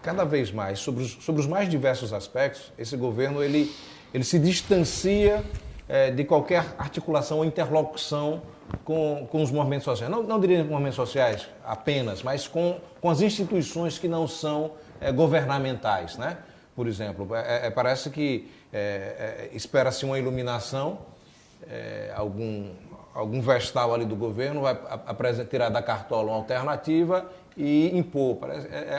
cada vez mais, sobre os mais diversos aspectos, esse governo ele se distancia de qualquer articulação ou interlocução com os movimentos sociais. Não diria movimentos sociais apenas, mas com as instituições que não são governamentais, né? Por exemplo, parece que espera-se uma iluminação, algum vestal ali do governo vai tirar da cartola uma alternativa e impor.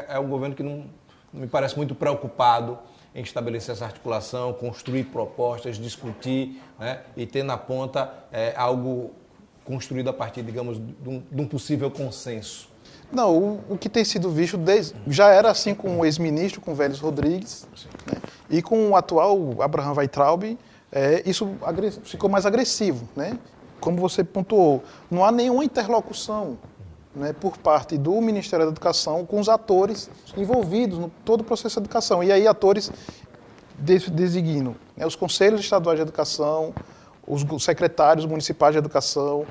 É um governo que não me parece muito preocupado em estabelecer essa articulação, construir propostas, discutir, né, e ter na ponta algo construído a partir, digamos, de um possível consenso. Não, o que tem sido visto já era assim com o ex-ministro, com o Vélez Rodrigues, né, e com o atual Abraham Weintraub, isso ficou mais agressivo, né? Como você pontuou, não há nenhuma interlocução, né, por parte do Ministério da Educação com os atores envolvidos no todo o processo de educação. E aí atores designam, né, os conselhos estaduais de educação, os secretários municipais de educação,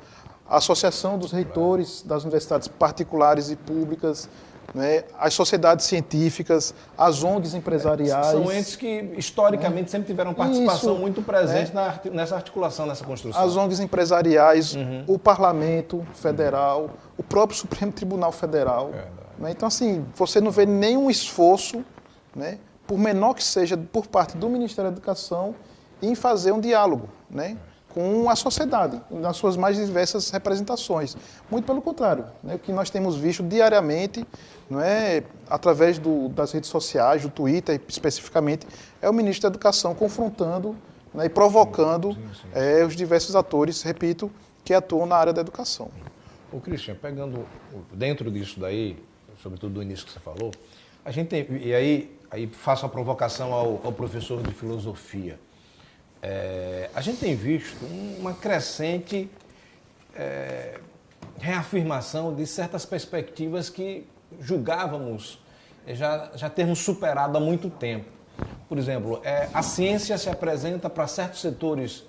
a Associação dos Reitores das Universidades Particulares e Públicas, né, as sociedades científicas, as ONGs empresariais. São entes que, historicamente, sempre tiveram participação muito presente nessa articulação, nessa construção. As ONGs empresariais, o Parlamento Federal, o próprio Supremo Tribunal Federal. Né? Então, assim, você não vê nenhum esforço, né, por menor que seja, por parte do Ministério da Educação, em fazer um diálogo, né, com a sociedade, nas suas mais diversas representações. Muito pelo contrário, né, o que nós temos visto diariamente, não é, através das redes sociais, do Twitter especificamente, é o ministro da Educação confrontando, né, e provocando os diversos atores, repito, que atuam na área da educação. Ô, Christian, pegando dentro disso daí, sobretudo do início que você falou, a gente tem, e aí faço a provocação ao professor de filosofia. A gente tem visto uma crescente reafirmação de certas perspectivas que julgávamos já termos superado há muito tempo. Por exemplo, a ciência se apresenta para certos setores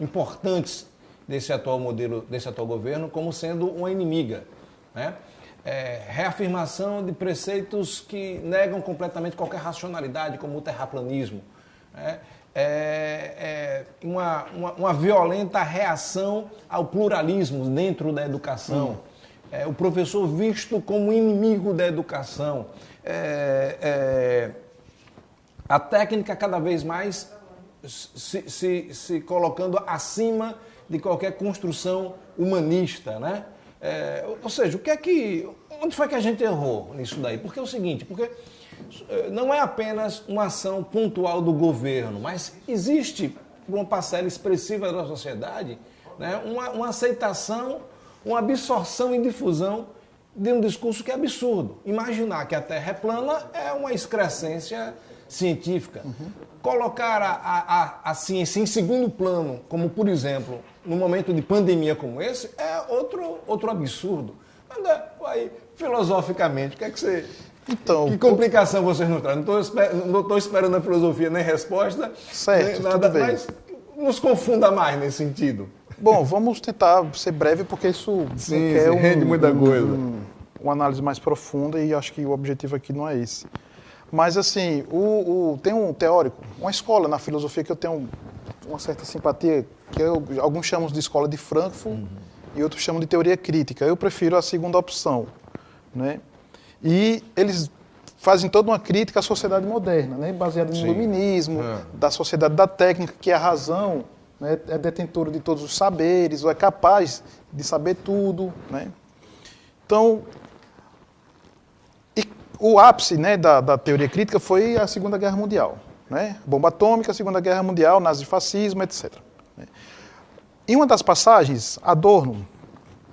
importantes desse atual modelo, desse atual governo, como sendo uma inimiga, né? Reafirmação de preceitos que negam completamente qualquer racionalidade, como o terraplanismo, né? Uma violenta reação ao pluralismo dentro da educação. O professor visto como inimigo da educação. A técnica cada vez mais se colocando acima de qualquer construção humanista, né? Ou seja, onde foi que a gente errou nisso daí? Porque é o seguinte, não é apenas uma ação pontual do governo, mas existe, por uma parcela expressiva da sociedade, né, uma aceitação, uma absorção e difusão de um discurso que é absurdo. Imaginar que a Terra é plana é uma excrescência científica. Colocar a ciência em segundo plano, como, por exemplo, num momento de pandemia como esse, é outro absurdo. Aí, filosoficamente, o que é que você... Então, que complicação vocês não trazem? Não estou esperando a filosofia nem resposta, certo, nem nada, mas nos confunda mais nesse sentido. Bom, vamos tentar ser breve, porque isso rende muita coisa. Uma análise mais profunda, e acho que o objetivo aqui não é esse. Mas, assim, tem um teórico, uma escola na filosofia que eu tenho uma certa simpatia, que alguns chamam de escola de Frankfurt e outros chamam de teoria crítica. Eu prefiro a segunda opção, né? E eles fazem toda uma crítica à sociedade moderna, né, baseada no iluminismo, da sociedade da técnica, que é a razão, né, é detentora de todos os saberes, ou é capaz de saber tudo, né? Então, o ápice, né, da teoria crítica foi a Segunda Guerra Mundial, né? Bomba atômica, a Segunda Guerra Mundial, nazifascismo, etc. Em uma das passagens, Adorno,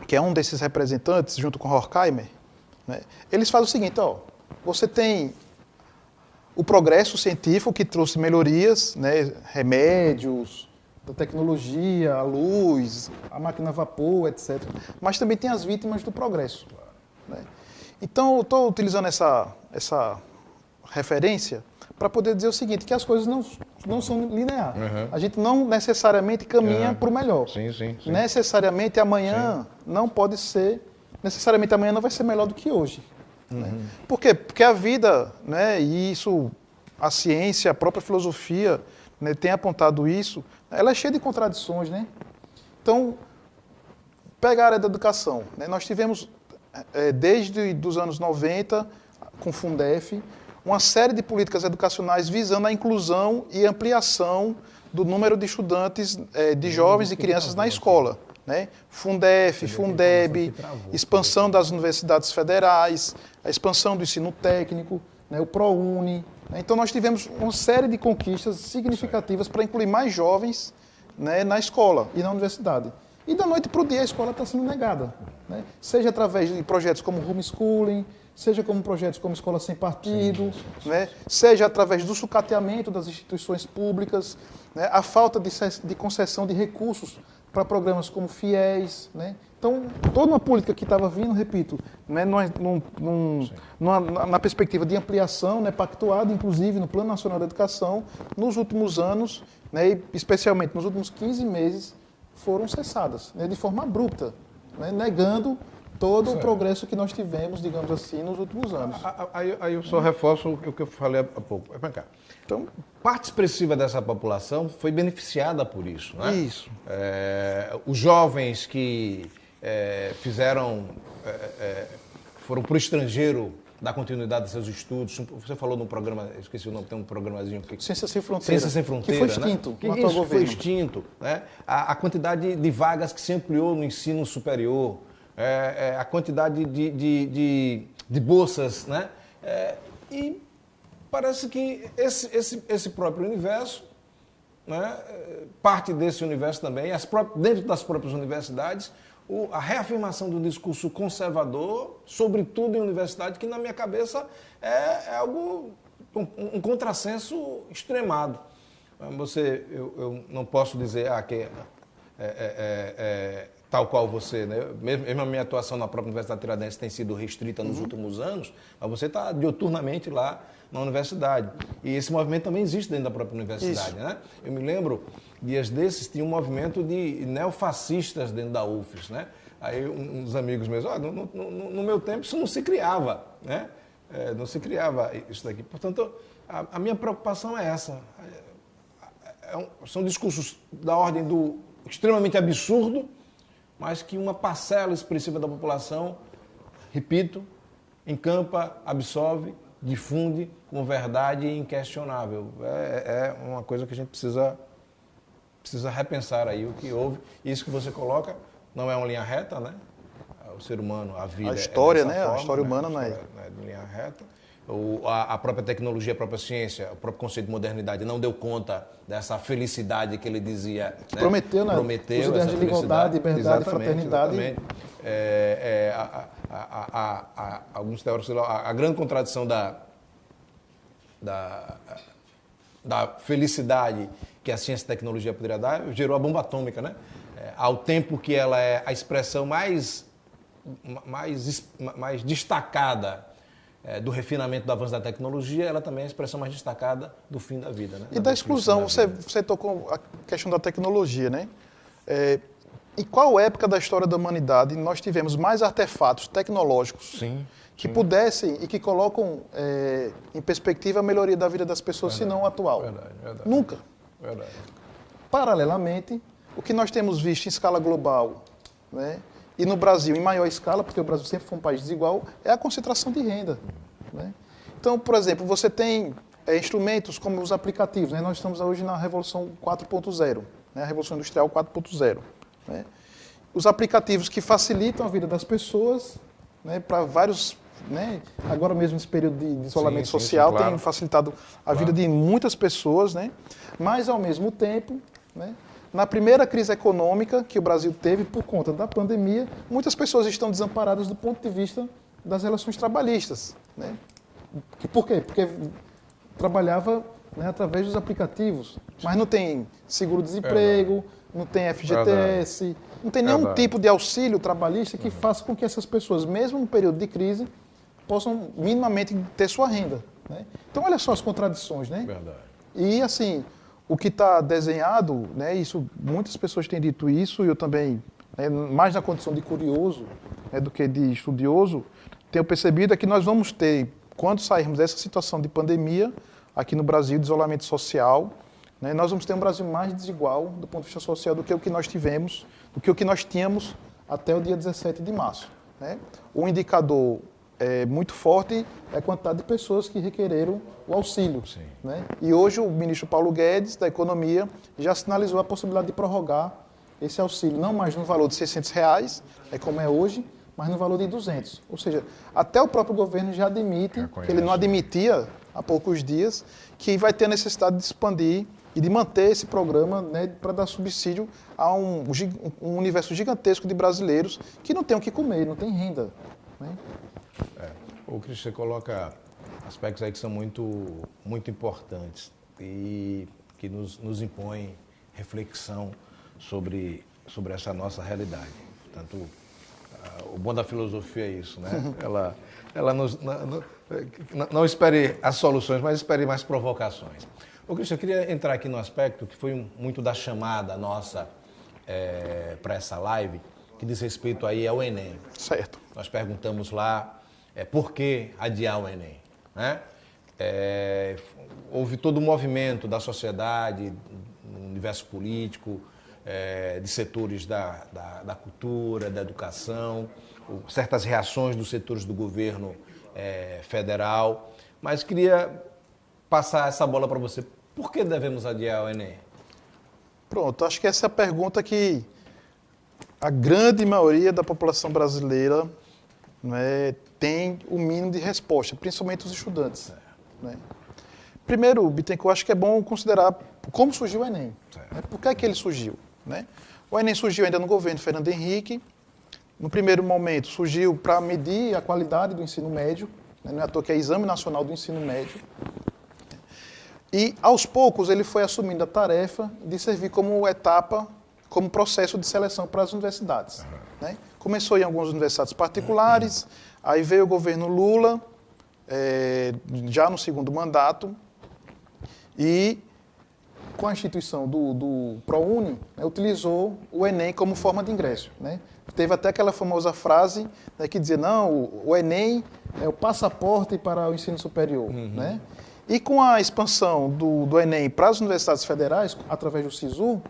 que é um desses representantes, junto com Horkheimer, né, eles fazem o seguinte: você tem o progresso científico que trouxe melhorias, né, remédios, da tecnologia, a luz, a máquina a vapor, etc. Mas também tem as vítimas do progresso, né? Então, eu estou utilizando essa referência para poder dizer o seguinte, que as coisas não são lineares. A gente não necessariamente caminha para o melhor. Sim. Necessariamente amanhã não pode ser, necessariamente amanhã não vai ser melhor do que hoje. Né? Por quê? Porque a vida, né, e isso, a ciência, a própria filosofia, né, tem apontado isso, ela é cheia de contradições, né? Então, pega a área da educação, né? Nós tivemos, desde os anos 90, com o Fundef, uma série de políticas educacionais visando a inclusão e ampliação do número de estudantes, de jovens e crianças na escola. Né? Fundef, Fundeb, expansão das universidades federais, a expansão do ensino técnico, né? O ProUni. Né? Então nós tivemos uma série de conquistas significativas para incluir mais jovens, né, na escola e na universidade. E da noite para o dia a escola está sendo negada. Né? Seja através de projetos como homeschooling, seja como projetos como Escola Sem Partido, né? Seja através do sucateamento das instituições públicas, né? A falta de concessão de recursos para programas como FIES. Né? Então, toda uma política que estava vindo, repito, né, na perspectiva de ampliação, né, pactuada, inclusive, no Plano Nacional da Educação, nos últimos anos, né, e especialmente nos últimos 15 meses, foram cessadas, né, de forma abrupta, né, negando todo o progresso que nós tivemos, digamos assim, nos últimos anos. Aí eu só reforço o que eu falei há pouco. Vem cá. Então, parte expressiva dessa população foi beneficiada por isso, né? Isso. Os jovens que foram para o estrangeiro dar continuidade aos seus estudos. Você falou no programa, esqueci o nome, tem um programazinho aqui. Ciência Sem Fronteira. Ciência Sem Fronteira, que foi extinto, né? Que isso foi extinto. Né? A quantidade de vagas que se ampliou no ensino superior, a quantidade de bolsas, né? E parece que esse próprio universo, né? Parte desse universo também, dentro das próprias universidades, a reafirmação do discurso conservador, sobretudo em universidade, que na minha cabeça é algo, um contrassenso extremado. Eu não posso dizer que tal qual você, né? Mesmo a minha atuação na própria Universidade Tiradentes tem sido restrita nos últimos anos, mas você está diuturnamente lá na universidade. E esse movimento também existe dentro da própria universidade. Né? Eu me lembro, dias desses, tinha um movimento de neofascistas dentro da UFES. Né? Aí uns amigos meus, no meu tempo isso não se criava. Né? Não se criava isso daqui. Portanto, a minha preocupação é essa. São discursos da ordem do extremamente absurdo, mas que uma parcela expressiva da população, repito, encampa, absorve, difunde com verdade inquestionável. É uma coisa que a gente precisa repensar aí o que houve. Isso que você coloca não é uma linha reta, né? O ser humano, a vida, a história, né? Forma, a história humana não é de linha reta. A própria tecnologia, a própria ciência, o próprio conceito de modernidade não deu conta dessa felicidade que ele dizia. Né? Prometeu, né? Prometeu os ideais de igualdade, liberdade, fraternidade. Exatamente. Alguns teóricos, a grande contradição da felicidade que a ciência e a tecnologia poderia dar gerou a bomba atômica, né? Ao tempo que ela é a expressão mais destacada do refinamento do avanço da tecnologia, ela também é a expressão mais destacada do fim da vida. Né? E da exclusão, você tocou a questão da tecnologia, né? Em qual época da história da humanidade nós tivemos mais artefatos tecnológicos que pudessem e que colocam em perspectiva a melhoria da vida das pessoas, se não atual? Verdade. Nunca. Verdade. Paralelamente, o que nós temos visto em escala global, né? E no Brasil, em maior escala, porque o Brasil sempre foi um país desigual, é a concentração de renda. Né? Então, por exemplo, você tem instrumentos como os aplicativos. Né? Nós estamos hoje na Revolução 4.0, né? A Revolução Industrial 4.0. Né? Os aplicativos que facilitam a vida das pessoas, né? Para vários... Né? Agora mesmo, nesse período de isolamento social, claro, tem facilitado a vida de muitas pessoas, né? Mas, ao mesmo tempo... Né? Na primeira crise econômica que o Brasil teve por conta da pandemia, muitas pessoas estão desamparadas do ponto de vista das relações trabalhistas. Né? Por quê? Porque trabalhava, né, através dos aplicativos, mas não tem seguro-desemprego, não tem FGTS, não tem nenhum tipo de auxílio trabalhista que faça com que essas pessoas, mesmo no período de crise, possam minimamente ter sua renda. Né? Então, olha só as contradições. Né? Verdade. E, assim... O que está desenhado, né, isso, muitas pessoas têm dito isso, e eu também, né, mais na condição de curioso, né, do que de estudioso, tenho percebido é que nós vamos ter, quando sairmos dessa situação de pandemia, aqui no Brasil, de isolamento social, né, nós vamos ter um Brasil mais desigual do ponto de vista social do que o que nós tivemos, do que o que nós tínhamos até o dia 17 de março. Né? O indicador muito forte é a quantidade de pessoas que requereram o auxílio. Né? E hoje o ministro Paulo Guedes, da Economia, já sinalizou a possibilidade de prorrogar esse auxílio, não mais no valor de R$600, como é hoje, mas no valor de 200. Ou seja, até o próprio governo já admite, que ele não admitia há poucos dias, que vai ter a necessidade de expandir e de manter esse programa, né, para dar subsídio a um universo gigantesco de brasileiros que não têm o que comer, não têm renda. Né? O Christian coloca aspectos aí que são muito, muito importantes e que nos impõem reflexão sobre essa nossa realidade. Portanto, o bom da filosofia é isso, né? Ela não espere as soluções, mas espere mais provocações. Ô, Christian, eu queria entrar aqui no aspecto que foi muito da chamada nossa para essa live, que diz respeito aí ao Enem. Certo. Nós perguntamos lá por que adiar o Enem, né? Houve todo um movimento da sociedade, no universo político, de setores da cultura, da educação, certas reações dos setores do governo federal, mas queria passar essa bola para você. Por que devemos adiar o Enem? Pronto, acho que essa é a pergunta que a grande maioria da população brasileira, né, tem o mínimo de resposta, principalmente os estudantes. Né? Primeiro, Bittencourt, acho que é bom considerar como surgiu o Enem. Né? Por que é que ele surgiu? Né? O Enem surgiu ainda no governo Fernando Henrique. No primeiro momento, surgiu para medir a qualidade do ensino médio, né? Não é à toa que é Exame Nacional do Ensino Médio. E, aos poucos, ele foi assumindo a tarefa de servir como etapa, como processo de seleção para as universidades. Né? Começou em algumas universidades particulares, aí veio o governo Lula, já no segundo mandato, e com a instituição do ProUni, né, utilizou o Enem como forma de ingresso. Né? Teve até aquela famosa frase, né, que dizia, não, o Enem é o passaporte para o ensino superior. Né? E com a expansão do Enem para as universidades federais, através do SISU,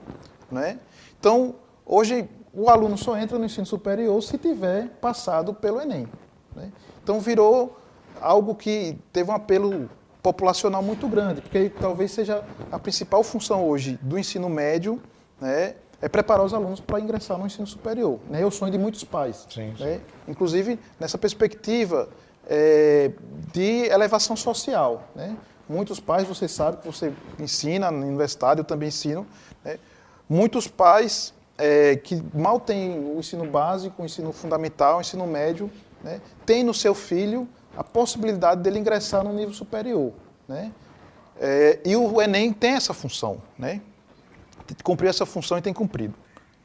né, então, hoje, o aluno só entra no ensino superior se tiver passado pelo Enem. Né? Então, virou algo que teve um apelo populacional muito grande, porque talvez seja a principal função hoje do ensino médio, né, é preparar os alunos para ingressar no ensino superior. Né? É o sonho de muitos pais. Sim, sim. Né? Inclusive, nessa perspectiva de elevação social. Né? Muitos pais, você sabe que você ensina na universidade, eu também ensino, né? Muitos pais que mal têm o ensino básico, o ensino fundamental, o ensino médio, né, têm no seu filho a possibilidade dele ingressar no nível superior. Né? E o Enem tem essa função, né? Cumpriu essa função e tem cumprido.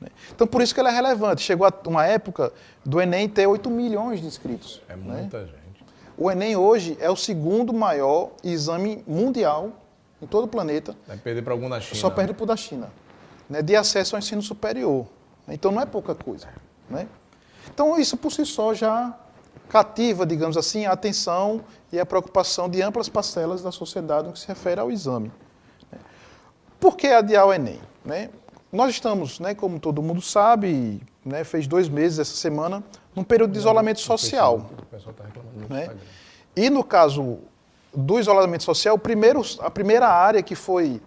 Né? Então, por isso que ele é relevante. Chegou a uma época do Enem ter 8 milhões de inscritos. É muita gente. O Enem hoje é o segundo maior exame mundial em todo o planeta. Vai perder para algum da China. Só perde para o da China. Né, de acesso ao ensino superior. Então, não é pouca coisa. Né? Então, isso por si só já cativa, digamos assim, a atenção e a preocupação de amplas parcelas da sociedade no que se refere ao exame. Né? Por que adiar o Enem? Né? Nós estamos, né, como todo mundo sabe, né, fez 2 meses essa semana, num período de isolamento social. O pessoal está reclamando. Né? E no caso do isolamento social, a primeira área que foi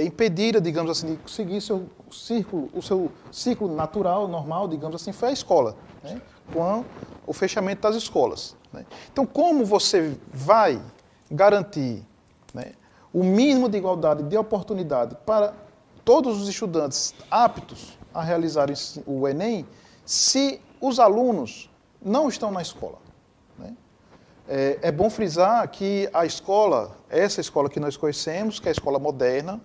impedida, digamos assim, de seguir o seu ciclo natural, normal, digamos assim, foi a escola, né? Com o fechamento das escolas. Né? Então, como você vai garantir, né, o mínimo de igualdade de oportunidade para todos os estudantes aptos a realizarem o Enem, se os alunos não estão na escola? Né? É bom frisar que a escola, essa escola que nós conhecemos, que é a escola moderna,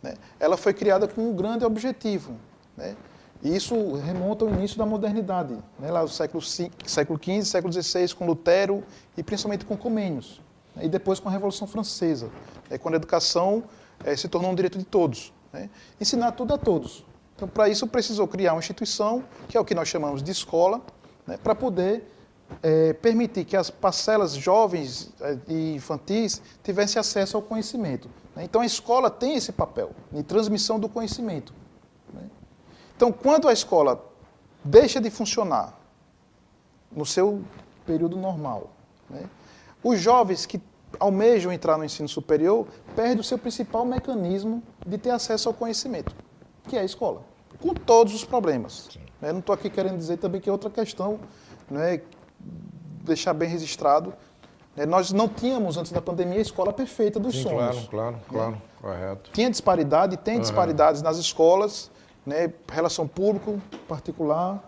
né, ela foi criada com um grande objetivo. Né? E isso remonta ao início da modernidade, né, lá do século XV, século XVI, com Lutero e principalmente com Comênios. Né, e depois com a Revolução Francesa, quando a educação se tornou um direito de todos. Né? Ensinar tudo a todos. Então, para isso, precisou criar uma instituição, que é o que nós chamamos de escola, né, para poder permitir que as parcelas jovens e infantis tivessem acesso ao conhecimento. Né? Então, a escola tem esse papel de transmissão do conhecimento. Né? Então, quando a escola deixa de funcionar no seu período normal, né? Os jovens que almejam entrar no ensino superior perdem o seu principal mecanismo de ter acesso ao conhecimento, que é a escola, com todos os problemas. Né? Não estou aqui querendo dizer também que é outra questão, né? Deixar bem registrado. Né? Nós não tínhamos, antes da pandemia, a escola perfeita dos sonhos. Claro, Né? Correto. Tinha disparidade, tem disparidades nas escolas, né? Relação público-particular,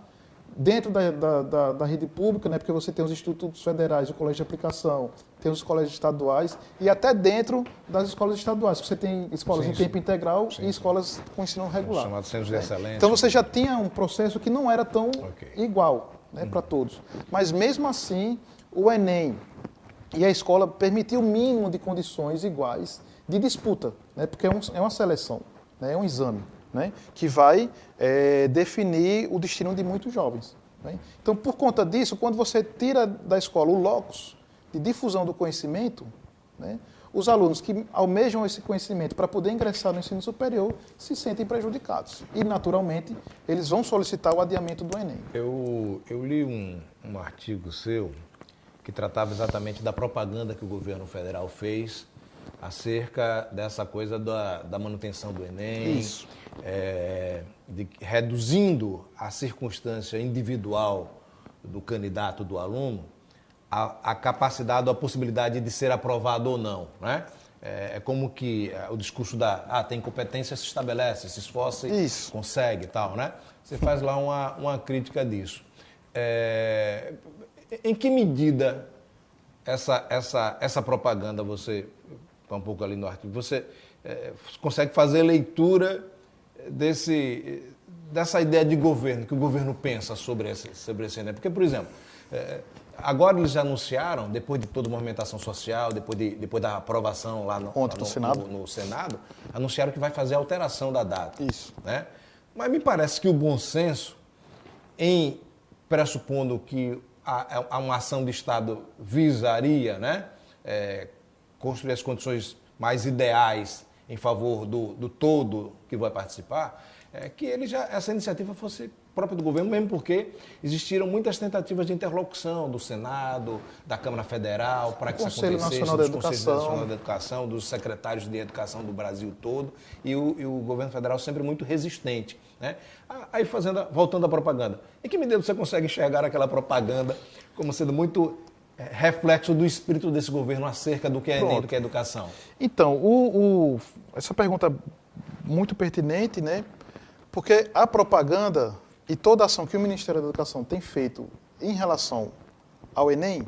dentro da rede pública, né? Porque você tem os institutos federais, o colégio de aplicação, tem os colégios estaduais, e até dentro das escolas estaduais, você tem escolas em tempo integral e escolas com ensino regular. Chamados centros de excelência. Então você já tinha um processo que não era tão igual, né, para todos. Mas mesmo assim, o Enem e a escola permitiu o mínimo de condições iguais de disputa, né, porque é uma seleção, né, é um exame, né, que vai definir o destino de muitos jovens. Né? Então, por conta disso, quando você tira da escola o locus de difusão do conhecimento, né, os alunos que almejam esse conhecimento para poder ingressar no ensino superior se sentem prejudicados. E, naturalmente, eles vão solicitar o adiamento do Enem. Eu li um artigo seu que tratava exatamente da propaganda que o governo federal fez acerca dessa coisa da manutenção do Enem. Isso. Reduzindo a circunstância individual do candidato, do aluno, a capacidade ou a possibilidade de ser aprovado ou não, né? É como que o discurso tem competência, se estabelece, se esforça e consegue e tal, né? Você faz lá uma crítica disso. Em que medida essa propaganda, você está um pouco ali no artigo, você consegue fazer leitura dessa ideia de governo, que o governo pensa sobre esse Enem? Porque, por exemplo, agora eles já anunciaram, depois de toda a movimentação social, depois da aprovação lá no Senado, anunciaram que vai fazer a alteração da data. Isso. Né? Mas me parece que o bom senso, pressupondo que uma ação de Estado visaria, né, construir as condições mais ideais em favor do todo que vai participar, que essa iniciativa fosse própria do governo, mesmo porque existiram muitas tentativas de interlocução do Senado, da Câmara Federal, para que isso acontecesse, dos Conselhos Nacionais da Educação, dos secretários de Educação do Brasil todo, e o governo federal sempre muito resistente. Né? Aí, voltando à propaganda, em que medida você consegue enxergar aquela propaganda como sendo muito reflexo do espírito desse governo acerca do que é Enem, do que é educação? Então, essa pergunta é muito pertinente, né? Porque a propaganda e toda a ação que o Ministério da Educação tem feito em relação ao Enem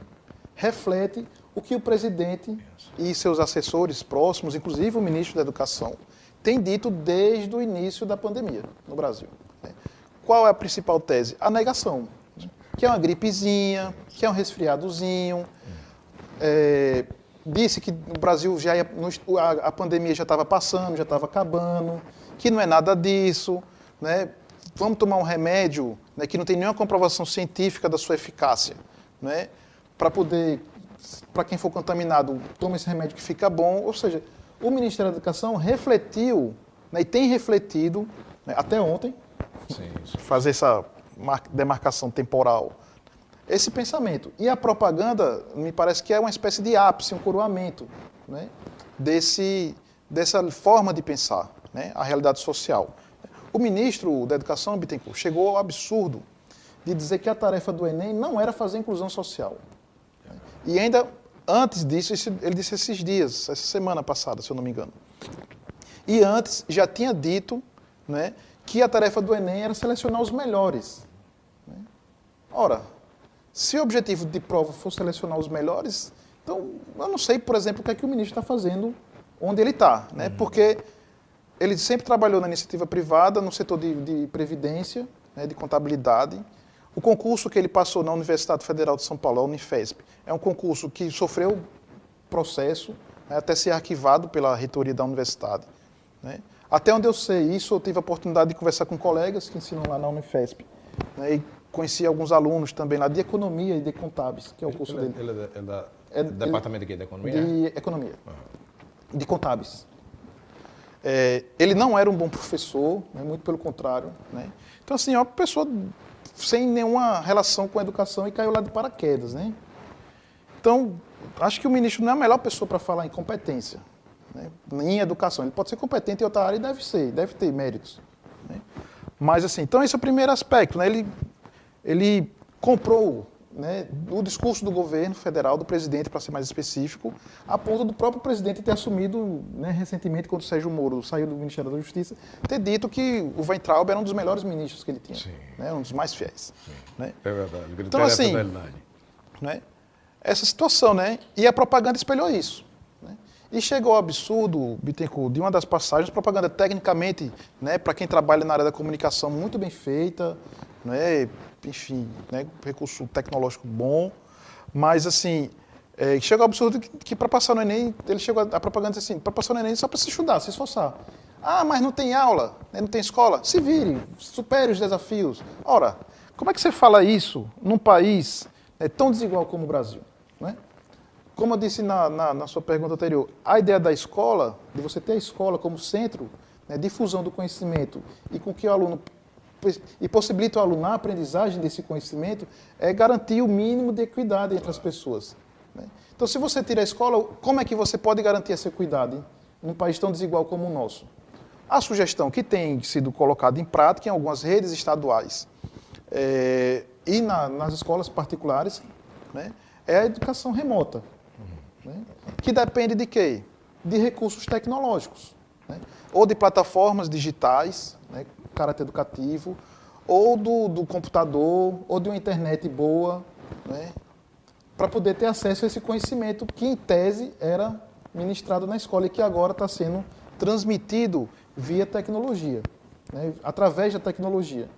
reflete o que o presidente e seus assessores próximos, inclusive o ministro da Educação, têm dito desde o início da pandemia no Brasil. Qual é a principal tese? A negação. Que é uma gripezinha, que é um resfriadozinho. Disse que no Brasil a pandemia já estava passando, já estava acabando, que não é nada disso, né? Vamos tomar um remédio, né, que não tem nenhuma comprovação científica da sua eficácia, né? Para quem for contaminado, toma esse remédio que fica bom. Ou seja, o Ministério da Educação refletiu, né, e tem refletido, né, até ontem, fazer essa demarcação temporal, esse pensamento. E a propaganda, me parece que é uma espécie de ápice, um coroamento, né, dessa forma de pensar, né, a realidade social. O ministro da Educação, Bittencourt, chegou ao absurdo de dizer que a tarefa do Enem não era fazer inclusão social. E ainda antes disso, ele disse esses dias, essa semana passada, se eu não me engano. E antes já tinha dito, né, que a tarefa do Enem era selecionar os melhores. Ora, se o objetivo de prova for selecionar os melhores, então eu não sei, por exemplo, o que é que o ministro está fazendo onde ele está, né? Porque ele sempre trabalhou na iniciativa privada, no setor de previdência, né, de contabilidade. O concurso que ele passou na Universidade Federal de São Paulo, a Unifesp, é um concurso que sofreu processo, né, até ser arquivado pela reitoria da universidade. Né? Até onde eu sei isso, eu tive a oportunidade de conversar com colegas que ensinam lá na Unifesp. Né, e conheci alguns alunos também lá de Economia e de Contábeis, que é o curso dele. Ele é do departamento de Economia? De Economia. De Contábeis. Ele não era um bom professor, né, muito pelo contrário. Né? Então, assim, é uma pessoa sem nenhuma relação com a educação e caiu lá de paraquedas. Né? Então, acho que o ministro não é a melhor pessoa para falar em competência, né, em educação. Ele pode ser competente em outra área e deve ter méritos. Né? Mas, assim, então esse é o primeiro aspecto. Né? Ele comprou, né, o discurso do governo federal, do presidente, para ser mais específico, a ponto do próprio presidente ter assumido, né, recentemente, quando o Sérgio Moro saiu do Ministério da Justiça, ter dito que o Weintraub era um dos melhores ministros que ele tinha, né, um dos mais fiéis. Né? É verdade. Então, assim, né, essa situação, né, e a propaganda espelhou isso. Né? E chegou ao absurdo, Bittencourt, de uma das passagens, propaganda tecnicamente, né, para quem trabalha na área da comunicação, muito bem feita, né, enfim, né, recurso tecnológico bom, mas assim, chegou ao absurdo que para passar no Enem, ele chegou a propaganda disse assim, para passar no Enem só para se estudar, se esforçar. Ah, mas não tem aula, né, não tem escola? Se vire, supere os desafios. Ora, como é que você fala isso num país tão desigual como o Brasil? Né? Como eu disse na sua pergunta anterior, a ideia da escola, de você ter a escola como centro, né, de difusão do conhecimento e com que o aluno e possibilita o aluno a aprendizagem desse conhecimento, é garantir o mínimo de equidade entre as pessoas. Né? Então, se você tira a escola, como é que você pode garantir essa equidade num país tão desigual como o nosso? A sugestão que tem sido colocada em prática em algumas redes estaduais e nas escolas particulares, né, é a educação remota, né, que depende de quê? De recursos tecnológicos, né, ou de plataformas digitais, né, caráter educativo, ou do computador, ou de uma internet boa, né, para poder ter acesso a esse conhecimento que, em tese, era ministrado na escola e que agora está sendo transmitido via tecnologia, né, através da tecnologia.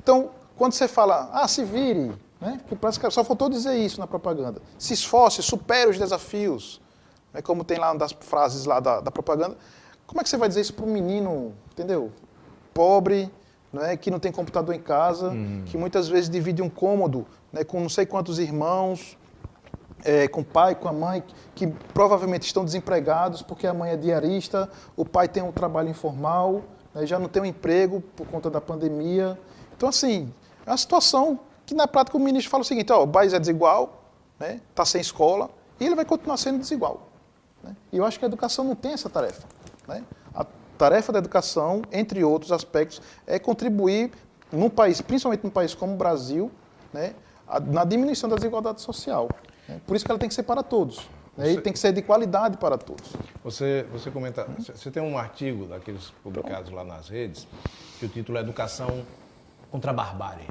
Então, quando você fala, se vire, né, que parece que só faltou dizer isso na propaganda, se esforce, supere os desafios, né, como tem lá uma das frases lá da propaganda, como é que você vai dizer isso para um menino, entendeu? Pobre, né, que não tem computador em casa, que muitas vezes divide um cômodo, né, com não sei quantos irmãos, com o pai, com a mãe, que provavelmente estão desempregados porque a mãe é diarista, o pai tem um trabalho informal, né, já não tem um emprego por conta da pandemia. Então, assim, é uma situação que na prática o ministro fala o seguinte, o país é desigual, né, está sem escola, e ele vai continuar sendo desigual. Né? E eu acho que a educação não tem essa tarefa. Né? A tarefa da educação, entre outros aspectos, é contribuir num país, principalmente num país como o Brasil, né, na diminuição da desigualdade social. Né? Por isso que ela tem que ser para todos. Né? E tem que ser de qualidade para todos. Você comenta, você tem um artigo daqueles publicados lá nas redes, que o título é Educação contra a Barbárie.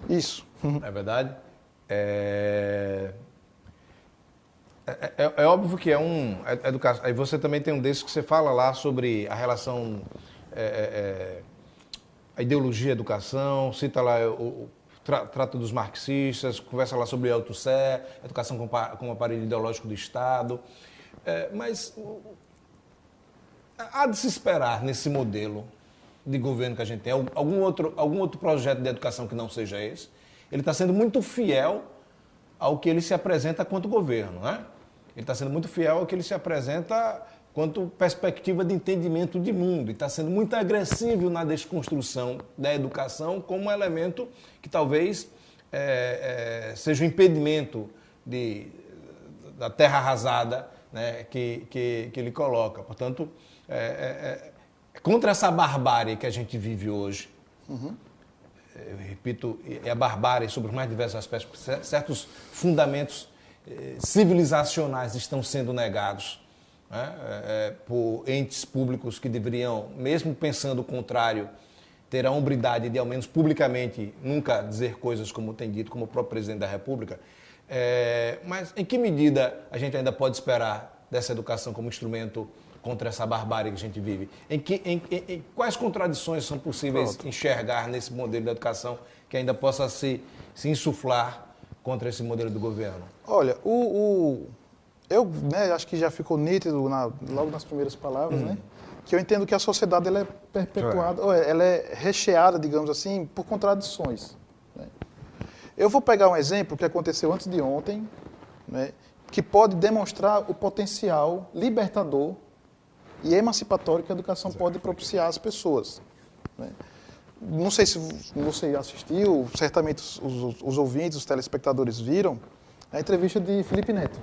Isso. Não é verdade? É óbvio que educação. Aí você também tem um desses que você fala lá sobre a relação, a ideologia e educação, cita lá, trata dos marxistas, conversa lá sobre o Althusser, educação como aparelho ideológico do Estado. Mas há de se esperar nesse modelo de governo que a gente tem, algum outro projeto de educação que não seja esse. Ele está sendo muito fiel ao que ele se apresenta quanto governo, né? Ele está sendo muito fiel ao que ele se apresenta quanto perspectiva de entendimento de mundo. E está sendo muito agressivo na desconstrução da educação como elemento que talvez seja um impedimento da terra arrasada, né, que ele coloca. Portanto, contra essa barbárie que a gente vive hoje, eu repito, é a barbárie sobre os mais diversos aspectos, certos fundamentos civilizacionais estão sendo negados, né, por entes públicos que deveriam, mesmo pensando o contrário, ter a hombridade de, ao menos publicamente, nunca dizer coisas como tem dito, como o próprio presidente da República. Mas em que medida a gente ainda pode esperar dessa educação como instrumento contra essa barbárie que a gente vive? Em quais contradições são possíveis enxergar nesse modelo de educação que ainda possa se insuflar contra esse modelo do governo? Olha, eu acho que já ficou nítido logo nas primeiras palavras, né, que eu entendo que a sociedade ela é perpetuada, ela é recheada, digamos assim, por contradições. Né? Eu vou pegar um exemplo que aconteceu antes de ontem, né, que pode demonstrar o potencial libertador e emancipatório que a educação pode propiciar às pessoas. Né? Não sei se você assistiu, certamente os ouvintes, os telespectadores viram a entrevista de Felipe Neto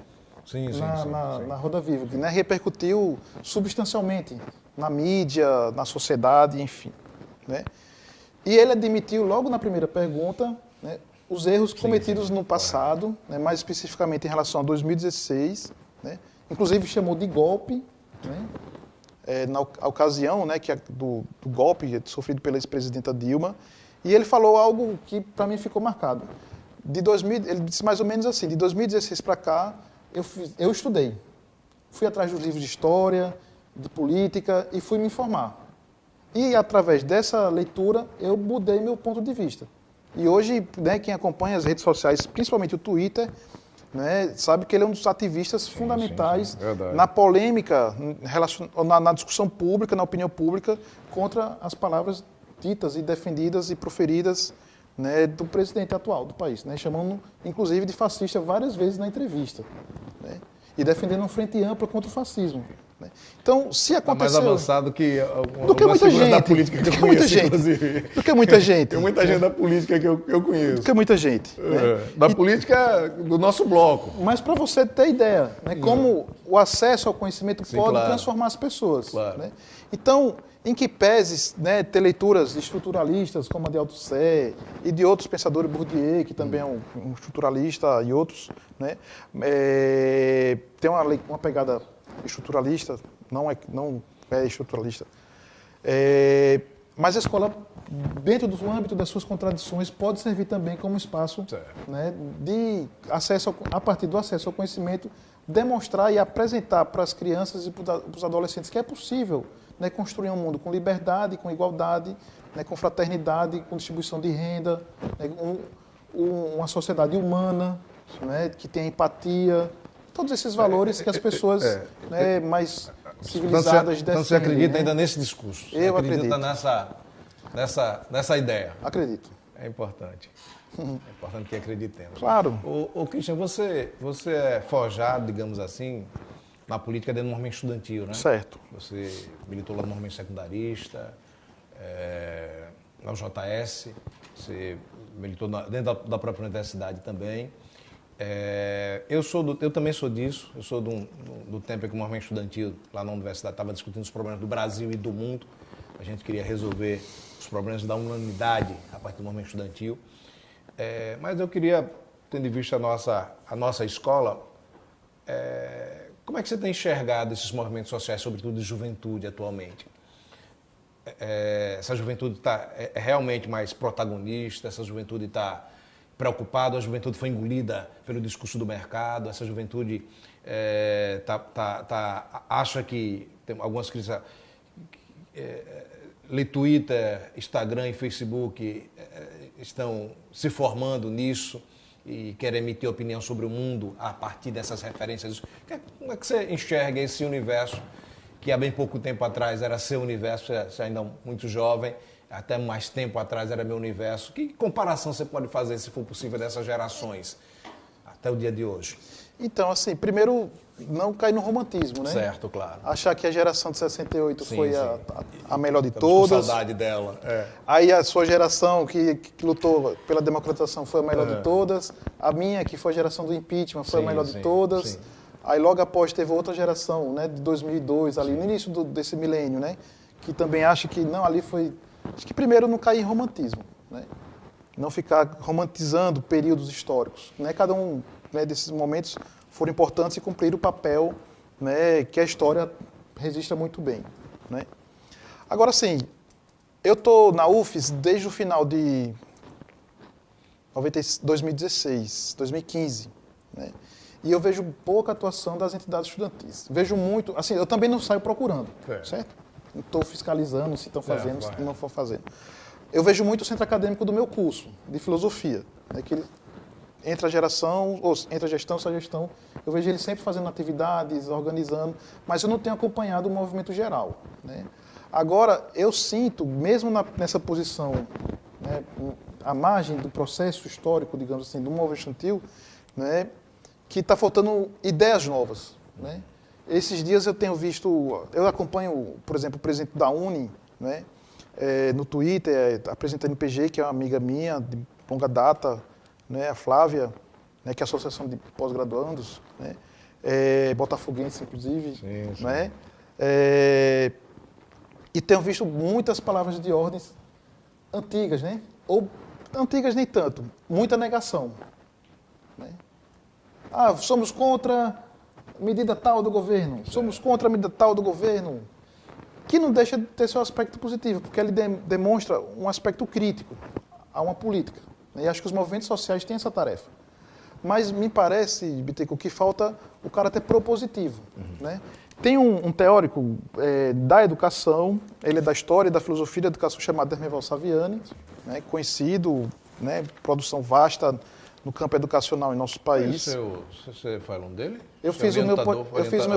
na Roda Viva, que, né, repercutiu substancialmente na mídia, na sociedade, enfim. Né? E ele admitiu logo na primeira pergunta, né, os erros cometidos no passado, né, mais especificamente em relação a 2016, né, inclusive chamou de golpe, né, na ocasião, né, do golpe sofrido pela ex-presidenta Dilma, e ele falou algo que para mim ficou marcado. Ele disse mais ou menos assim: de 2016 para cá, eu estudei, fui atrás dos livros de história, de política e fui me informar. E através dessa leitura eu mudei meu ponto de vista. E hoje, né, quem acompanha as redes sociais, principalmente o Twitter, né, sabe que ele é um dos ativistas fundamentais na polêmica, na discussão pública, na opinião pública, contra as palavras ditas e defendidas e proferidas, né, do presidente atual do país, né, chamando, inclusive, de fascista várias vezes na entrevista, né, e defendendo uma frente ampla contra o fascismo. Né. Então, se aconteceu... mais avançado que do que muita gente, da política que eu conheço, inclusive. Do que muita gente. Tem muita gente da política que eu conheço. Do que muita gente. Né. Da política do nosso bloco. Mas para você ter ideia, né, como o acesso ao conhecimento pode claro. transformar as pessoas. Claro. Né. Então, em que pese, né, ter leituras estruturalistas como a de Althusser e de outros pensadores, Bourdieu, que também é um estruturalista, e outros, né, tem uma pegada estruturalista, não é estruturalista. Mas a escola, dentro do âmbito das suas contradições, pode servir também como espaço, né, de acesso, a partir do acesso ao conhecimento, demonstrar e apresentar para as crianças e para os adolescentes que é possível, né, construir um mundo com liberdade, com igualdade, né, com fraternidade, com distribuição de renda, né, uma sociedade humana, né, que tenha empatia, todos esses valores que as pessoas, né, mais civilizadas defendem. Então você acredita, né, ainda nesse discurso? Eu acredito. Acredita nessa ideia? Acredito. É importante. É importante que acreditemos. Claro. Ô Christian, você é forjado, digamos assim, na política dentro do movimento estudantil, né? Certo. Você militou lá no movimento secundarista, na UJS, você militou dentro da própria universidade também. Eu também sou disso, eu sou do tempo em que o movimento estudantil lá na universidade estava discutindo os problemas do Brasil e do mundo. A gente queria resolver os problemas da humanidade a partir do movimento estudantil. Mas eu queria, tendo em vista a nossa escola, como é que você tem enxergado esses movimentos sociais, sobretudo de juventude atualmente? Essa juventude é realmente mais protagonista, essa juventude está preocupada, a juventude foi engolida pelo discurso do mercado, essa juventude acha que tem algumas crises, Twitter, Instagram e Facebook estão se formando nisso e querem emitir opinião sobre o mundo a partir dessas referências. Como é que você enxerga esse universo que há bem pouco tempo atrás era seu universo, você ainda muito jovem, até mais tempo atrás era meu universo? Que comparação você pode fazer, se for possível, dessas gerações até o dia de hoje? Então, assim, primeiro, não cair no romantismo, né? Certo, claro. Achar que a geração de 68 foi a melhor de todas. Com saudade dela. Aí a sua geração que lutou pela democratização foi a melhor de todas. A minha, que foi a geração do impeachment, foi a melhor de todas. Aí logo após teve outra geração, né, de 2002, ali no início desse milênio, né, que também acha que não, ali foi... Acho que primeiro não cair em romantismo, né? Não ficar romantizando períodos históricos, né? Cada um, né, desses momentos foram importantes e cumpriram o papel, né, que a história registra muito bem, né? Agora, sim, eu estou na UFES desde o final de 2016, 2015, né? E eu vejo pouca atuação das entidades estudantis. Vejo muito, assim, eu também não saio procurando, certo? Não estou fiscalizando se estão fazendo, se não estão fazendo. Eu vejo muito o centro acadêmico do meu curso, de filosofia, né, que entre a gestão, essa gestão, eu vejo ele sempre fazendo atividades, organizando, mas eu não tenho acompanhado o movimento geral, né? Agora, eu sinto, mesmo nessa posição, né, à margem do processo histórico, digamos assim, do movimento estudantil, né, que está faltando ideias novas, né? Esses dias eu tenho visto, eu acompanho, por exemplo, o presidente da Uni, né, no Twitter, a presidente da NPG, que é uma amiga minha de longa data, né, a Flávia, né, que é a Associação de Pós-Graduandos, né, botafoguense, inclusive, Sim, sim. né, e tenho visto muitas palavras de ordens antigas, né, ou antigas nem tanto, muita negação, né. Ah, somos contra medida tal do governo, somos contra a medida tal do governo, que não deixa de ter seu aspecto positivo, porque ele demonstra um aspecto crítico a uma política. E acho que os movimentos sociais têm essa tarefa. Mas me parece, Bittencourt, que falta o caráter propositivo. Né? Tem um teórico da educação, ele é da história e da filosofia da educação, chamado Hermeval Saviani, né, conhecido, né, produção vasta no campo educacional em nosso país. Você foi aluno dele? Eu fiz o meu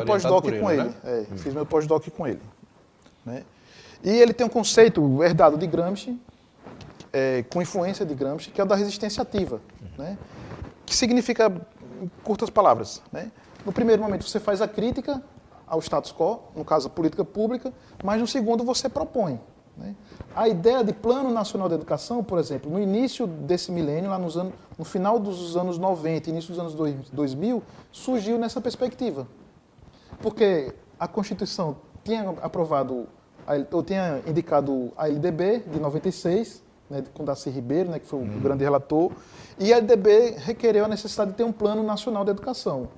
pós-doc com ele. Né? Fiz meu pós-doc com ele. Né? E ele tem um conceito herdado de Gramsci, com influência de Gramsci, que é o da resistência ativa. Né? Que significa, em curtas palavras, né? No primeiro momento você faz a crítica ao status quo, no caso a política pública, mas no segundo você propõe. Né? A ideia de Plano Nacional de Educação, por exemplo, no início desse milênio, lá no final dos anos 90, início dos anos 2000, surgiu nessa perspectiva. Porque a Constituição tinha aprovado, ou tinha indicado a LDB de 96, né, com Darcy Ribeiro, né, que foi o grande relator, e a LDB requereu a necessidade de ter um Plano Nacional de Educação.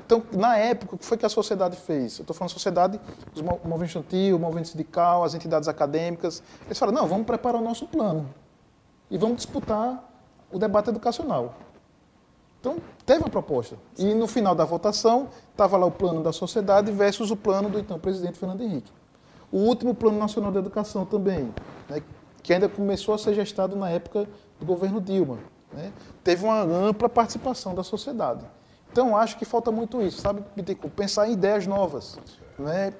Então, na época, o que foi que a sociedade fez? Eu estou falando sociedade, o movimento estudantil, o movimento sindical, as entidades acadêmicas. Eles falaram, não, vamos preparar o nosso plano e vamos disputar o debate educacional. Então, teve uma proposta. E no final da votação, estava lá o plano da sociedade versus o plano do então presidente Fernando Henrique. O último Plano Nacional de Educação também, né, que ainda começou a ser gestado na época do governo Dilma, né, teve uma ampla participação da sociedade. Então, acho que falta muito isso, sabe, Bittencourt? Pensar em ideias novas, né?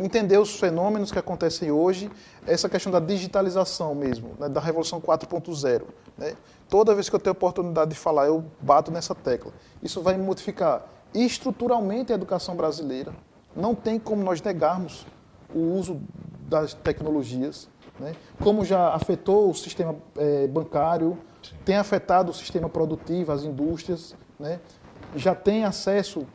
Entender os fenômenos que acontecem hoje, essa questão da digitalização mesmo, né? Da Revolução 4.0. Né? Toda vez que eu tenho oportunidade de falar, eu bato nessa tecla. Isso vai modificar estruturalmente a educação brasileira. Não tem como nós negarmos o uso das tecnologias, né? Como já afetou o sistema bancário, tem afetado o sistema produtivo, as indústrias, né? Já tem acesso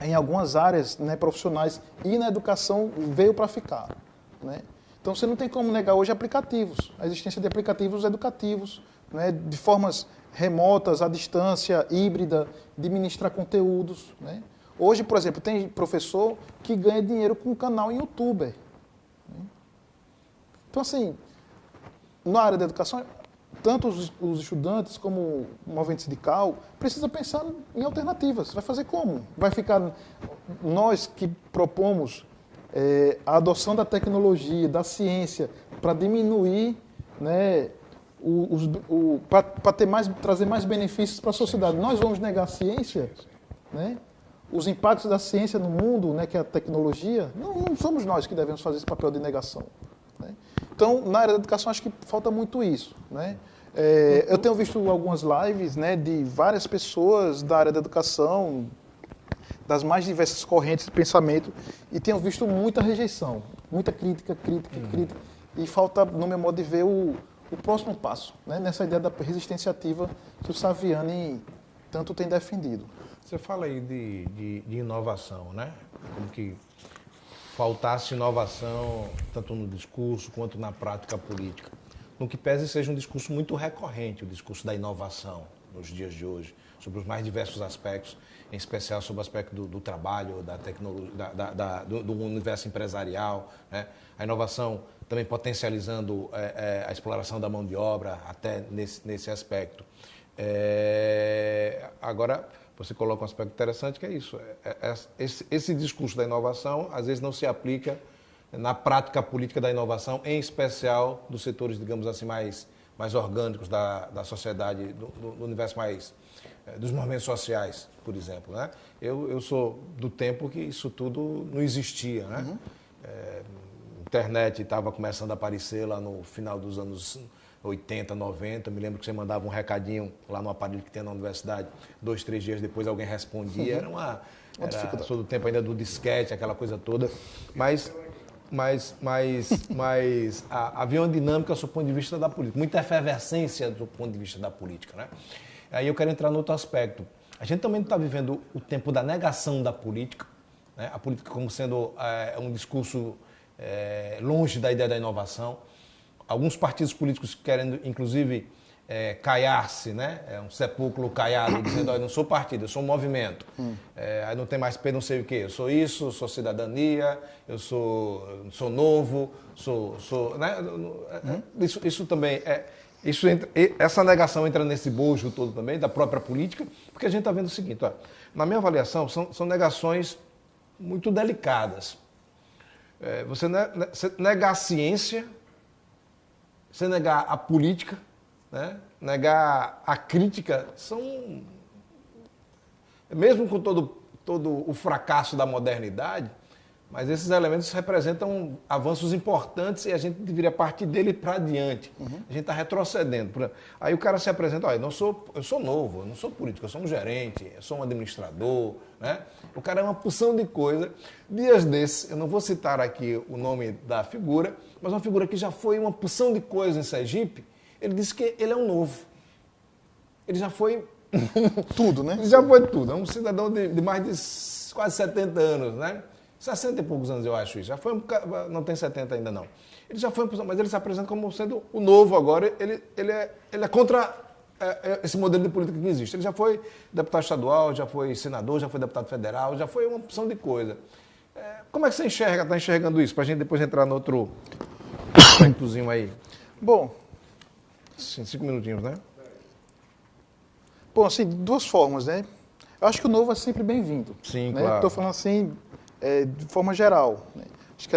em algumas áreas, né, profissionais, e na educação veio para ficar. Né? Então você não tem como negar hoje aplicativos, a existência de aplicativos educativos, né, de formas remotas, à distância, híbrida, de ministrar conteúdos. Né? Hoje, por exemplo, tem professor que ganha dinheiro com um canal em YouTuber. Né? Então, assim, na área da educação, tanto os estudantes como o movimento sindical precisa pensar em alternativas. Vai fazer como? Vai ficar nós que propomos a adoção da tecnologia, da ciência, para diminuir, né, para trazer mais benefícios para a sociedade. Nós vamos negar a ciência, né? Os impactos da ciência no mundo, né, que é a tecnologia. Não somos nós que devemos fazer esse papel de negação. Né? Então, na área da educação, acho que falta muito isso. Né? Eu tenho visto algumas lives, né, de várias pessoas da área da educação, das mais diversas correntes de pensamento, e tenho visto muita rejeição, muita crítica, e falta, no meu modo de ver, o próximo passo, né, nessa ideia da resistência ativa que o Saviani tanto tem defendido. Você fala aí de inovação, né? Como que faltasse inovação, tanto no discurso quanto na prática política. No que pese seja um discurso muito recorrente, o discurso da inovação nos dias de hoje, sobre os mais diversos aspectos, em especial sobre o aspecto do trabalho, da tecnologia, do universo empresarial, né? A inovação também potencializando a exploração da mão de obra, até nesse aspecto. Agora, você coloca um aspecto interessante que é isso. Esse discurso da inovação, às vezes, não se aplica na prática política da inovação, em especial dos setores, digamos assim, mais orgânicos da sociedade, do universo mais dos movimentos sociais, por exemplo. Né? Eu sou do tempo que isso tudo não existia. Né? Internet estava começando a aparecer lá no final dos anos 80, 90. Eu me lembro que você mandava um recadinho lá no aparelho que tem na universidade, 2, 3 dias depois alguém respondia. Era todo o tempo ainda do disquete, aquela coisa toda. Mas havia uma dinâmica do ponto de vista da política, muita efervescência do ponto de vista da política, né? Aí eu quero entrar no outro aspecto. A gente também está vivendo o tempo da negação da política, né? A política como sendo um discurso longe da ideia da inovação. Alguns partidos políticos querendo, inclusive, caiar-se, né? Um sepulcro caiado, dizendo, eu não sou partido, eu sou um movimento. Aí não tem mais P não sei o quê. Eu sou isso, sou cidadania, eu sou novo, né? Isso também essa negação entra nesse bojo todo também, da própria política, porque a gente está vendo o seguinte, ó, na minha avaliação, são negações muito delicadas. Você negar a ciência, você negar a política, né? Negar a crítica, mesmo com todo o fracasso da modernidade, mas esses elementos representam avanços importantes e a gente deveria partir dele para adiante. A gente está retrocedendo. Aí o cara se apresenta, eu sou novo, eu não sou político, eu sou um gerente, eu sou um administrador, né? O cara é uma porção de coisa. Dias desses, eu não vou citar aqui o nome da figura, mas uma figura que já foi uma porção de coisa em Sergipe, ele disse que ele é um novo. Ele já foi... tudo, né? Ele já foi tudo. É um cidadão de mais de quase 70 anos, né? 60 e poucos anos, eu acho isso. Já foi não tem 70 ainda, não. Ele já foi, mas ele se apresenta como sendo o novo agora. Ele é contra esse modelo de política que existe. Ele já foi deputado estadual, já foi senador, já foi deputado federal, já foi uma opção de coisa. Como é que você está enxergando isso? Para a gente depois entrar no outro aspectozinho aí. Bom... 5 minutinhos, né? Bom, assim, de duas formas, né? Eu acho que o novo é sempre bem-vindo. Sim, né? claro. Estou falando assim, de forma geral. Né? Acho que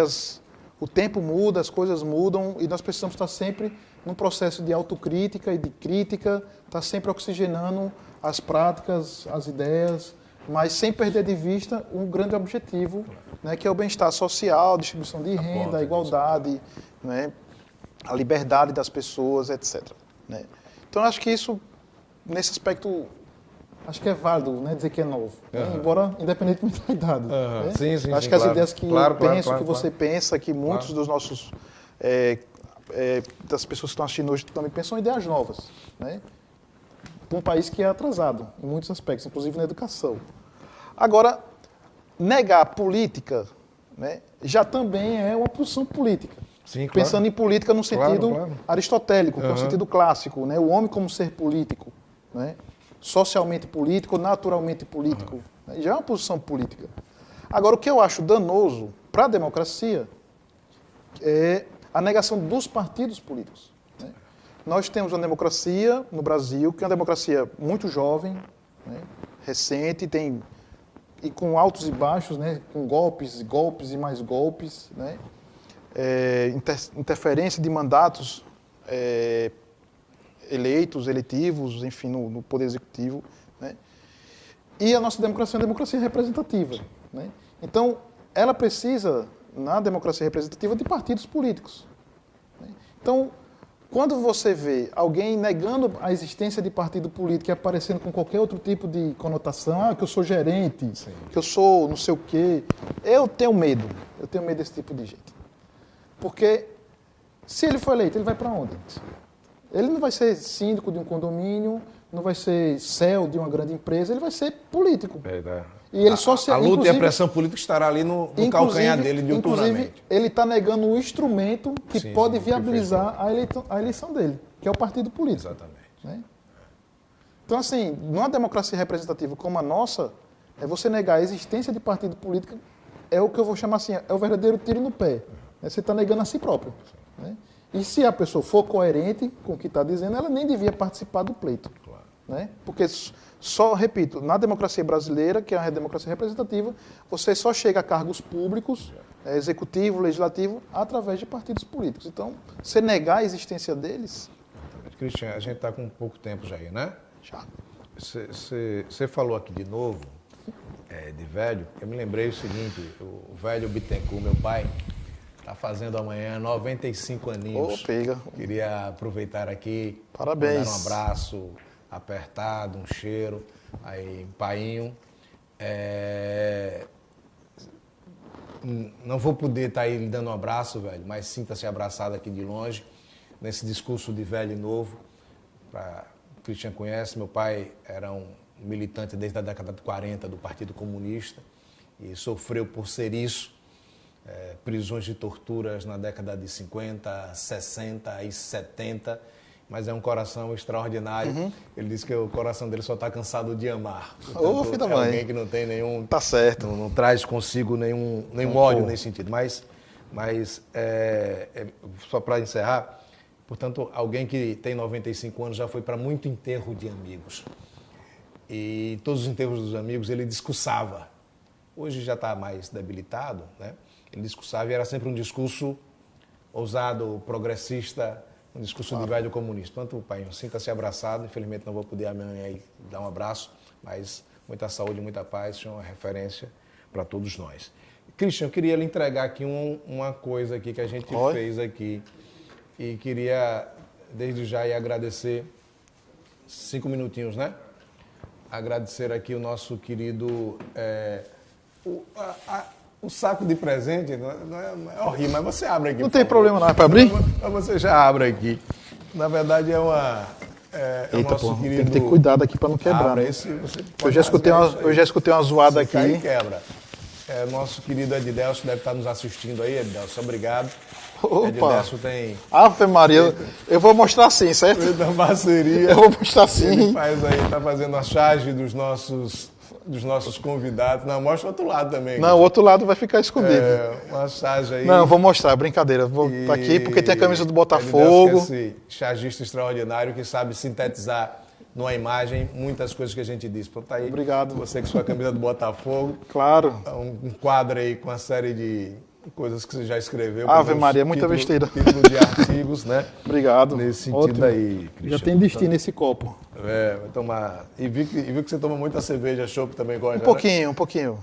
o tempo muda, as coisas mudam e nós precisamos estar sempre num processo de autocrítica e de crítica, estar sempre oxigenando as práticas, as ideias, mas sem perder de vista um grande objetivo, né? Que é o bem-estar social, a distribuição de renda, a igualdade, né? A liberdade das pessoas, etc. Né? Então, acho que isso, nesse aspecto, acho que é válido, né, dizer que é novo, né? Embora independentemente da idade. Né? Sim, acho que as ideias que eu penso, que você pensa, que muitos dos nossos, das pessoas que estão assistindo hoje também pensam em ideias novas, né? Para um país que é atrasado em muitos aspectos, inclusive na educação. Agora, negar a política, né, já também é uma posição política. Sim, claro. Pensando em política no sentido aristotélico, que é o sentido clássico, né? O homem como ser político, né? Socialmente político, naturalmente político, né? Já é uma posição política. Agora, o que eu acho danoso para a democracia é a negação dos partidos políticos. Né? Nós temos uma democracia no Brasil, que é uma democracia muito jovem, né? Recente, e com altos e baixos, né? Com golpes e mais golpes, né? Interferência de mandatos eletivos, enfim, no Poder Executivo. Né? E a nossa democracia é uma democracia representativa. Né? Então, ela precisa, na democracia representativa, de partidos políticos. Né? Então, quando você vê alguém negando a existência de partido político e aparecendo com qualquer outro tipo de conotação, que eu sou gerente, sim, que eu sou não sei o quê, eu tenho medo desse tipo de gente. Porque se ele for eleito, ele vai para onde? Ele não vai ser síndico de um condomínio, não vai ser CEO de uma grande empresa, ele vai ser político. E ele a luta e a pressão política estará ali no calcanhar dele diuturnamente. Inclusive, ele está negando um instrumento que pode viabilizar a eleição dele, que é o partido político. Exatamente. Né? Então, assim, numa democracia representativa como a nossa, você negar a existência de partido político é o que eu vou chamar assim, é o verdadeiro tiro no pé. Você está negando a si próprio. Né? E se a pessoa for coerente com o que está dizendo, ela nem devia participar do pleito. Claro. Né? Porque, repito, na democracia brasileira, que é a democracia representativa, você só chega a cargos públicos, executivo, legislativo, através de partidos políticos. Então, você negar a existência deles... Cristian, a gente está com pouco tempo já aí, né? Já. Você falou aqui de novo, de velho. Eu me lembrei o seguinte, o velho Bittencourt, meu pai... Está fazendo amanhã 95 aninhos. Ô, pega. Queria aproveitar aqui. Parabéns. Dar um abraço apertado, um cheiro. Aí, painho. Não vou poder estar aí lhe dando um abraço, velho, mas sinta-se abraçado aqui de longe, nesse discurso de velho e novo. O Christian conhece, meu pai era um militante desde a década de 40 do Partido Comunista e sofreu por ser isso, prisões de torturas na década de 50, 60 e 70, mas é um coração extraordinário. Uhum. Ele disse que o coração dele só está cansado de amar. Ô, filho da mãe. Alguém que não tem nenhum... Tá certo. Não traz consigo nenhum ódio nesse sentido. Mas só para encerrar, portanto, alguém que tem 95 anos já foi para muito enterro de amigos. E todos os enterros dos amigos ele discursava. Hoje já está mais debilitado, né? Ele discursava e era sempre um discurso ousado, progressista, um discurso de velho comunista. Portanto, pai, sinta-se abraçado. Infelizmente não vou poder amanhã aí dar um abraço, mas muita saúde, muita paz, isso é uma referência para todos nós. Christian, eu queria lhe entregar aqui uma coisa aqui que a gente fez aqui e queria desde já aí agradecer 5 minutinhos, né? Agradecer aqui o nosso querido o saco de presente, não é horrível, mas você abre aqui. Não tem problema não, é para abrir? Mas você já abre aqui. Na verdade é uma... Eita, pô, querido... tem que ter cuidado aqui para não quebrar. Né? Eu já escutei uma zoada aqui. Aí quebra. Nosso querido Edidelso deve estar nos assistindo aí, Edidelso, obrigado. Opa! Edidelso tem... Ave Maria, eu vou mostrar sim, certo? Da parceria. Eu vou mostrar sim. Ele faz aí, tá fazendo a charge dos nossos convidados. Não, mostra o outro lado também. Não, o outro lado vai ficar escondido. Uma charge aí. Não, vou mostrar, brincadeira. Vou aqui porque tem a camisa do Botafogo. Esse chargista extraordinário que sabe sintetizar numa imagem muitas coisas que a gente diz. Pronto, tá aí. Obrigado. Você com sua camisa do Botafogo. Claro. Um quadro aí com uma série de coisas que você já escreveu. Ave Maria, muita besteira. Título de artigos, né? Obrigado. Nesse sentido. Ótimo. Aí, Christian. Já tem destino nesse copo. Vai tomar. E vi que você toma muita cerveja, chopp também gosta, Um pouquinho.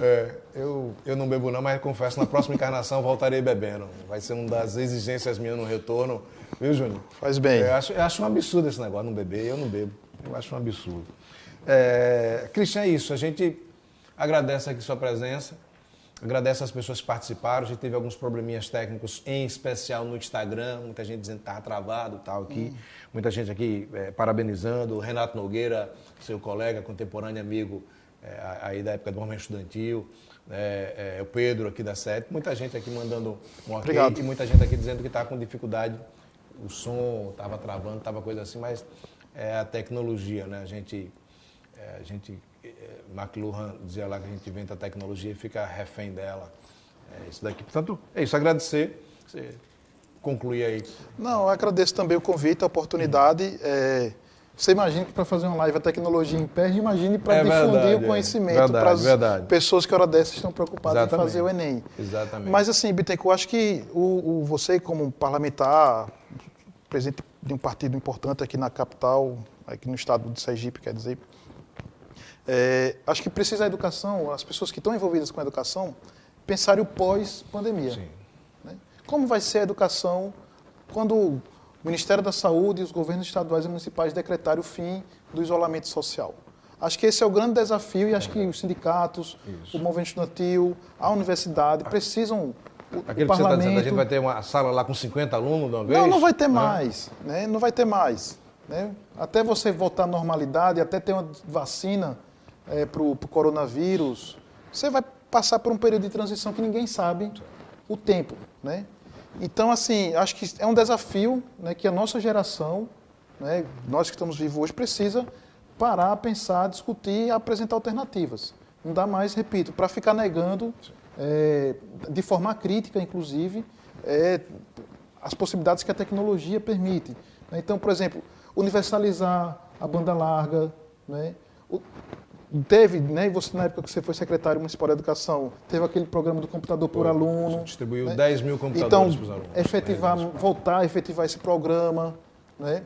Eu não bebo não, mas confesso, na próxima encarnação voltarei bebendo. Vai ser uma das exigências minhas no retorno. Viu, Júnior? Faz bem. Eu acho um absurdo esse negócio, não beber. Eu não bebo. Eu acho um absurdo. Christian, é isso. A gente agradece aqui sua presença. Agradece as pessoas que participaram. A gente teve alguns probleminhas técnicos, em especial no Instagram. Muita gente dizendo que estava travado e tal aqui. Muita gente aqui parabenizando. Renato Nogueira, seu colega, contemporâneo, amigo aí da época do movimento estudantil. O Pedro aqui da SET. Muita gente aqui mandando um ok. Obrigado. E muita gente aqui dizendo que estava com dificuldade. O som estava travando, estava coisa assim, mas é a tecnologia, né? A gente McLuhan dizia lá que a gente inventa a tecnologia e fica refém dela. Isso daqui. Portanto, é isso. Agradecer. Você concluir aí. Não, eu agradeço também o convite, a oportunidade. Você imagina que para fazer uma live a tecnologia impede, imagine para difundir o conhecimento para as pessoas que, hora dessas, estão preocupadas em fazer o Enem. Exatamente. Mas, assim, Bittencourt, eu acho que você, como parlamentar, presidente de um partido importante aqui na capital, aqui no estado de Sergipe, quer dizer, acho que precisa a educação, as pessoas que estão envolvidas com a educação, pensarem o pós-pandemia. Né? Como vai ser a educação quando o Ministério da Saúde e os governos estaduais e municipais decretarem o fim do isolamento social? Acho que esse é o grande desafio e acho que os sindicatos, o movimento estudantil, a universidade precisam... Aquilo que você está dizendo, a gente vai ter uma sala lá com 50 alunos de uma vez? Não vai ter mais. Né? Não vai ter mais. Né? Até você voltar à normalidade, até ter uma vacina para o coronavírus, você vai passar por um período de transição que ninguém sabe o tempo. Né? Então, assim, acho que é um desafio, né, que a nossa geração, né, nós que estamos vivos hoje, precisa parar, pensar, discutir e apresentar alternativas. Não dá mais, repito, para ficar negando, de forma crítica, inclusive, as possibilidades que a tecnologia permite. Então, por exemplo, universalizar a banda larga, né? Teve, né, você, na época que você foi secretário municipal de educação, teve aquele programa do computador por aluno. Distribuiu, né? 10 mil computadores para os alunos. Então, voltar a efetivar esse programa, né?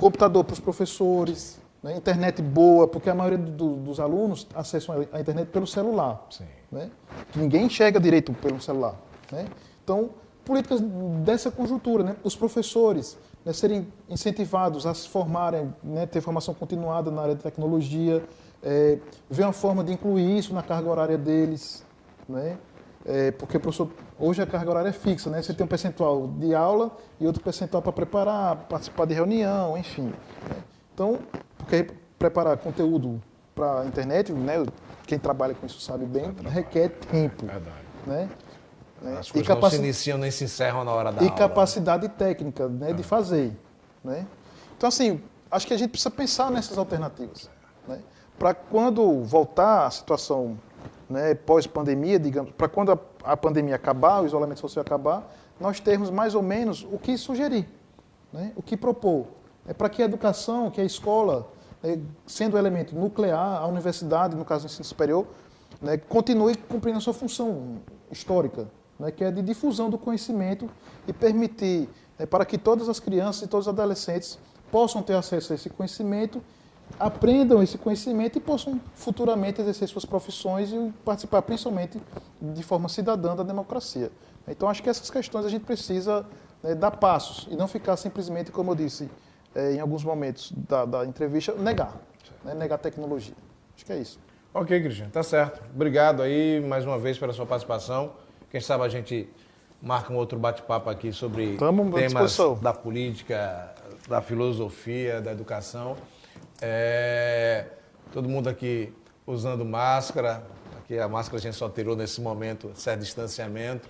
Computador para os professores, né? Internet boa, porque a maioria dos alunos acessam a internet pelo celular. Sim. Né? Ninguém enxerga direito pelo celular. Né? Então, políticas dessa conjuntura, né? Os professores, né, serem incentivados a se formarem, né, ter formação continuada na área de tecnologia, ver uma forma de incluir isso na carga horária deles, né? Porque o professor, hoje a carga horária é fixa, né? Você tem um percentual de aula e outro percentual para preparar, participar de reunião, enfim. Né? Então, porque preparar conteúdo para a internet, né? Quem trabalha com isso sabe bem, requer tempo. Verdade. Né? As coisas não se iniciam nem se encerram na hora da aula. E capacidade técnica, né, de fazer. Né? Então, assim, acho que a gente precisa pensar nessas alternativas. Né? Para quando voltar a situação, né, pós-pandemia, digamos, para quando a pandemia acabar, o isolamento social acabar, nós termos mais ou menos o que sugerir, né, o que propor. Para que a educação, que a escola, sendo um elemento nuclear, a universidade, no caso do ensino superior, né, continue cumprindo a sua função histórica, né, que é de difusão do conhecimento e permitir para que todas as crianças e todos os adolescentes possam ter acesso a esse conhecimento, aprendam esse conhecimento e possam futuramente exercer suas profissões e participar principalmente de forma cidadã da democracia. Então acho que essas questões a gente precisa dar passos e não ficar simplesmente, como eu disse em alguns momentos da entrevista, negar a tecnologia. Acho que é isso. Ok, Cristiano, tá certo. Obrigado aí mais uma vez pela sua participação. Quem sabe a gente marca um outro bate-papo aqui sobre temas da política, da filosofia, da educação. Todo mundo aqui usando máscara. Aqui a máscara a gente só tirou nesse momento, certo distanciamento.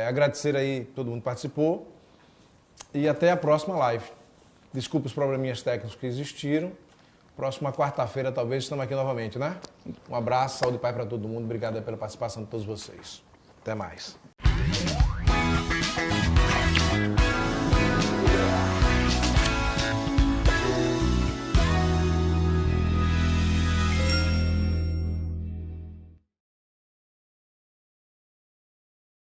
Agradecer aí todo mundo que participou. E até a próxima live. Desculpa os probleminhas técnicos que existiram. Próxima quarta-feira, talvez, estamos aqui novamente, né? Um abraço, saúde e paz para todo mundo. Obrigado pela participação de todos vocês. Até mais.